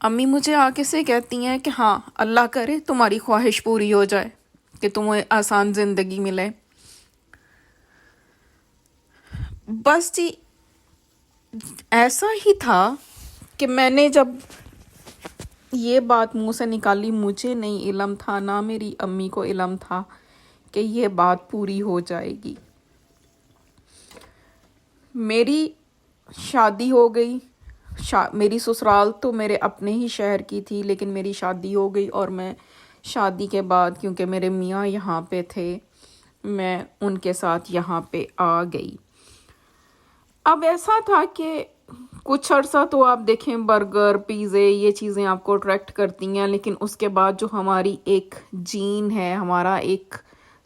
امی مجھے آگے سے کہتی ہیں کہ ہاں اللہ کرے تمہاری خواہش پوری ہو جائے کہ تمہیں آسان زندگی ملے. بس جی ایسا ہی تھا کہ میں نے جب یہ بات منہ سے نکالی، مجھے نہیں علم تھا، نہ میری امی کو علم تھا کہ یہ بات پوری ہو جائے گی. میری شادی ہو گئی. میری سسرال تو میرے اپنے ہی شہر کی تھی، لیکن میری شادی ہو گئی اور میں شادی کے بعد کیونکہ میرے میاں یہاں پہ تھے میں ان کے ساتھ یہاں پہ آ گئی. اب ایسا تھا کہ کچھ عرصہ تو آپ دیکھیں برگر پیزے یہ چیزیں آپ کو اٹریکٹ کرتی ہیں، لیکن اس کے بعد جو ہماری ایک جین ہے، ہمارا ایک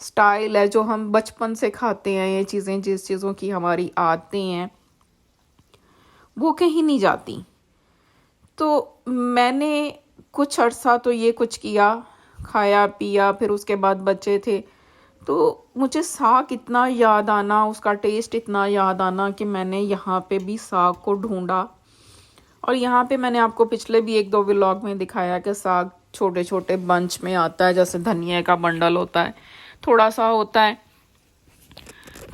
سٹائل ہے جو ہم بچپن سے کھاتے ہیں، یہ چیزیں جس چیزوں کی ہماری عادتیں ہیں وہ کہیں نہیں جاتی. تو میں نے کچھ عرصہ تو یہ کچھ کیا، کھایا پیا، پھر اس کے بعد بچے تھے تو مجھے ساگ اتنا یاد آنا، اس کا ٹیسٹ اتنا یاد آنا کہ میں نے یہاں پہ بھی ساگ کو ڈھونڈا. اور یہاں پہ میں نے آپ کو پچھلے بھی 1-2 ولاگ میں دکھایا کہ ساگ چھوٹے چھوٹے بنچ میں آتا ہے، جیسے دھنیا کا بنڈل ہوتا ہے، تھوڑا سا ہوتا ہے.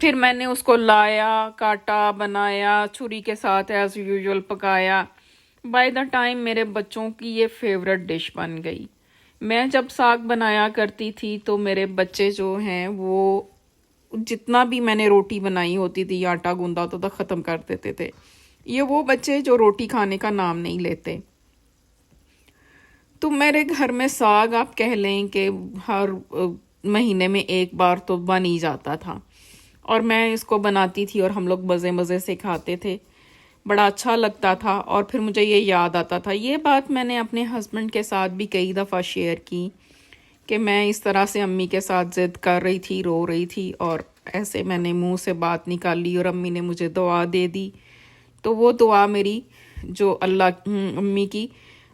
پھر میں نے اس کو لایا، کاٹا، بنایا، چھری کے ساتھ ایز یوزول پکایا. بائی دا ٹائم میرے بچوں کی یہ فیوریٹ ڈش بن گئی. میں جب ساگ بنایا کرتی تھی تو میرے بچے جو ہیں وہ جتنا بھی میں نے روٹی بنائی ہوتی تھی یا آٹا گوندا ہوتا تھا ختم کر دیتے تھے. یہ وہ بچے جو روٹی کھانے کا نام نہیں لیتے. تو میرے گھر میں ساگ آپ کہہ لیں کہ ہر مہینے میں ایک بار تو بن ہی جاتا تھا، اور میں اس کو بناتی تھی اور ہم لوگ مزے مزے سے کھاتے تھے. بڑا اچھا لگتا تھا. اور پھر مجھے یہ یاد آتا تھا، یہ بات میں نے اپنے ہسبینڈ کے ساتھ بھی کئی دفعہ شیئر کی کہ میں اس طرح سے امی کے ساتھ ضد کر رہی تھی، رو رہی تھی، اور ایسے میں نے منہ سے بات نکالی اور امی نے مجھے دعا دے دی. تو وہ دعا میری جو امی کی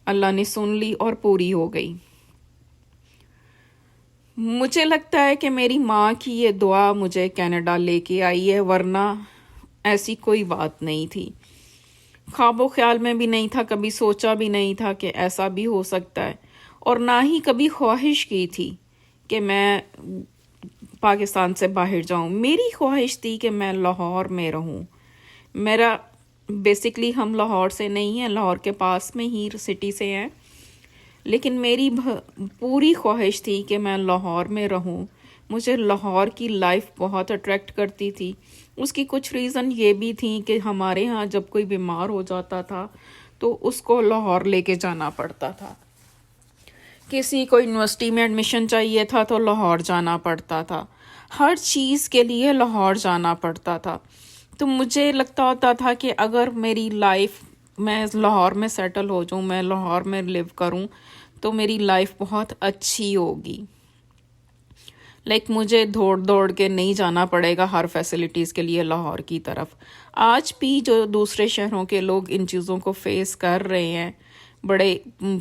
اللہ نے سن لی اور پوری ہو گئی. مجھے لگتا ہے کہ میری ماں کی یہ دعا مجھے کینیڈا لے کے آئی ہے، ورنہ ایسی کوئی بات نہیں تھی. خواب و خیال میں بھی نہیں تھا، کبھی سوچا بھی نہیں تھا کہ ایسا بھی ہو سکتا ہے، اور نہ ہی کبھی خواہش کی تھی کہ میں پاکستان سے باہر جاؤں. میری خواہش تھی کہ میں لاہور میں رہوں. میرا بیسکلی ہم لاہور سے نہیں ہیں، لاہور کے پاس میں ہی سٹی سے ہیں، لیکن میری پوری خواہش تھی کہ میں لاہور میں رہوں. مجھے لاہور کی لائف بہت اٹریکٹ کرتی تھی. اس کی کچھ ریزن یہ بھی تھیں کہ ہمارے ہاں جب کوئی بیمار ہو جاتا تھا تو اس کو لاہور لے کے جانا پڑتا تھا. کسی کو یونیورسٹی میں ایڈمیشن چاہیے تھا تو لاہور جانا پڑتا تھا. ہر چیز کے لیے لاہور جانا پڑتا تھا. تو مجھے لگتا ہوتا تھا کہ اگر میری لائف میں لاہور میں سیٹل ہو جاؤں، میں لاہور میں لیو کروں تو میری لائف بہت اچھی ہوگی. مجھے دوڑ کے نہیں جانا پڑے گا ہر فیسلٹیز کے لیے لاہور کی طرف. آج بھی جو دوسرے شہروں کے لوگ ان چیزوں کو فیس کر رہے ہیں، بڑے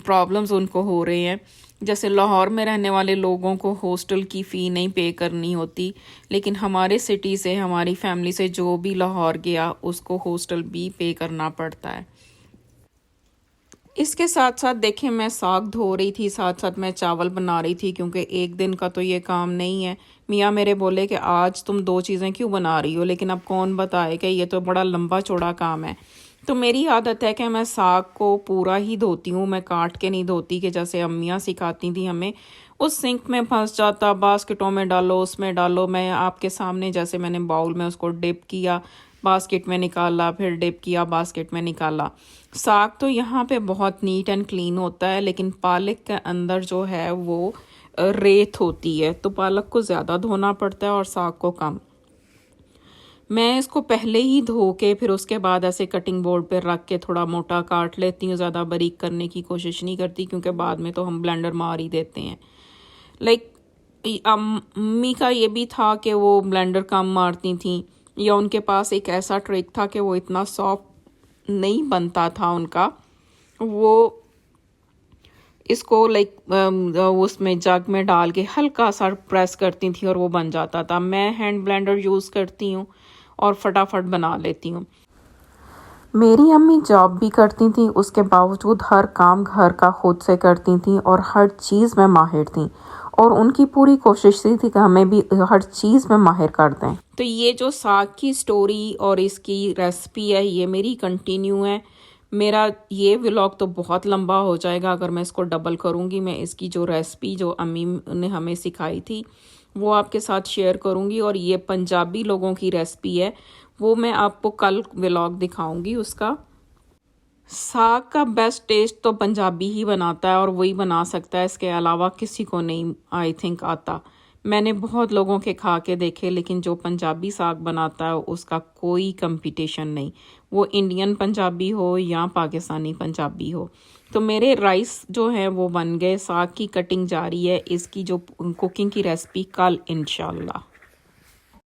پرابلمز ان کو ہو رہے ہیں. جیسے لاہور میں رہنے والے لوگوں کو ہاسٹل کی فی نہیں پے کرنی ہوتی، لیکن ہمارے سٹی سے، ہماری فیملی سے جو بھی لاہور گیا اس کو ہاسٹل بھی پے کرنا پڑتا ہے. اس کے ساتھ ساتھ دیکھیں میں ساگ دھو رہی تھی، ساتھ ساتھ میں چاول بنا رہی تھی، کیونکہ ایک دن کا تو یہ کام نہیں ہے. میاں میرے بولے کہ آج تم 2 چیزیں کیوں بنا رہی ہو، لیکن اب کون بتائے کہ یہ تو بڑا لمبا چوڑا کام ہے. تو میری عادت ہے کہ میں ساگ کو پورا ہی دھوتی ہوں، میں کاٹ کے نہیں دھوتی کہ جیسے امیاں سکھاتی تھیں ہمیں. اس سنک میں پھنس جاتا، باسکٹوں میں ڈالو، اس میں ڈالو. میں آپ کے سامنے جیسے میں نے باؤل میں اس کو ڈپ کیا، باسکٹ میں نکالا، پھر ڈپ کیا، باسکٹ میں نکالا. ساگ تو یہاں پہ بہت نیٹ اینڈ کلین ہوتا ہے، لیکن پالک کے اندر جو ہے وہ ریت ہوتی ہے، تو پالک کو زیادہ دھونا پڑتا ہے اور ساگ کو کم. میں اس کو پہلے ہی دھو کے پھر اس کے بعد ایسے کٹنگ بورڈ پہ رکھ کے تھوڑا موٹا کاٹ لیتی ہوں. زیادہ باریک کرنے کی کوشش نہیں کرتی کیونکہ بعد میں تو ہم بلینڈر مار ہی دیتے ہیں. امی کا یہ بھی تھا کہ وہ بلینڈر کم مارتی تھیں، یا ان کے پاس ایک ایسا ٹرک تھا کہ وہ اتنا سافٹ نہیں بنتا تھا ان کا. وہ اس کو اس میں جگ میں ڈال کے ہلکا سا پریس کرتی تھی اور وہ بن جاتا تھا. میں ہینڈ بلینڈر یوز کرتی ہوں اور فٹافٹ بنا لیتی ہوں. میری امی جاب بھی کرتی تھیں، اس کے باوجود ہر کام گھر کا خود سے کرتی تھیں اور ہر چیز میں ماہر تھیں، اور ان کی پوری کوشش تھی کہ ہمیں بھی ہر چیز میں ماہر کر دیں۔ تو یہ جو ساگ کی سٹوری اور اس کی ریسپی ہے یہ میری کنٹینیو ہے۔ میرا یہ ولاگ تو بہت لمبا ہو جائے گا اگر میں اس کو ڈبل کروں گی۔ میں اس کی جو ریسپی جو امی نے ہمیں سکھائی تھی وہ آپ کے ساتھ شیئر کروں گی، اور یہ پنجابی لوگوں کی ریسپی ہے، وہ میں آپ کو کل ولاگ دکھاؤں گی اس کا۔ ساگ کا بیسٹ ٹیسٹ تو پنجابی ہی بناتا ہے اور وہی بنا سکتا ہے، اس کے علاوہ کسی کو نہیں آئی تھنک آتا۔ میں نے بہت لوگوں کے کھا کے دیکھے لیکن جو پنجابی ساگ بناتا ہے اس کا کوئی کمپٹیشن نہیں، وہ انڈین پنجابی ہو یا پاکستانی پنجابی ہو۔ تو میرے رائس جو ہیں وہ بن گئے، ساگ کی کٹنگ جاری ہے، اس کی جو کوکنگ کی ریسپی کل انشاءاللہ۔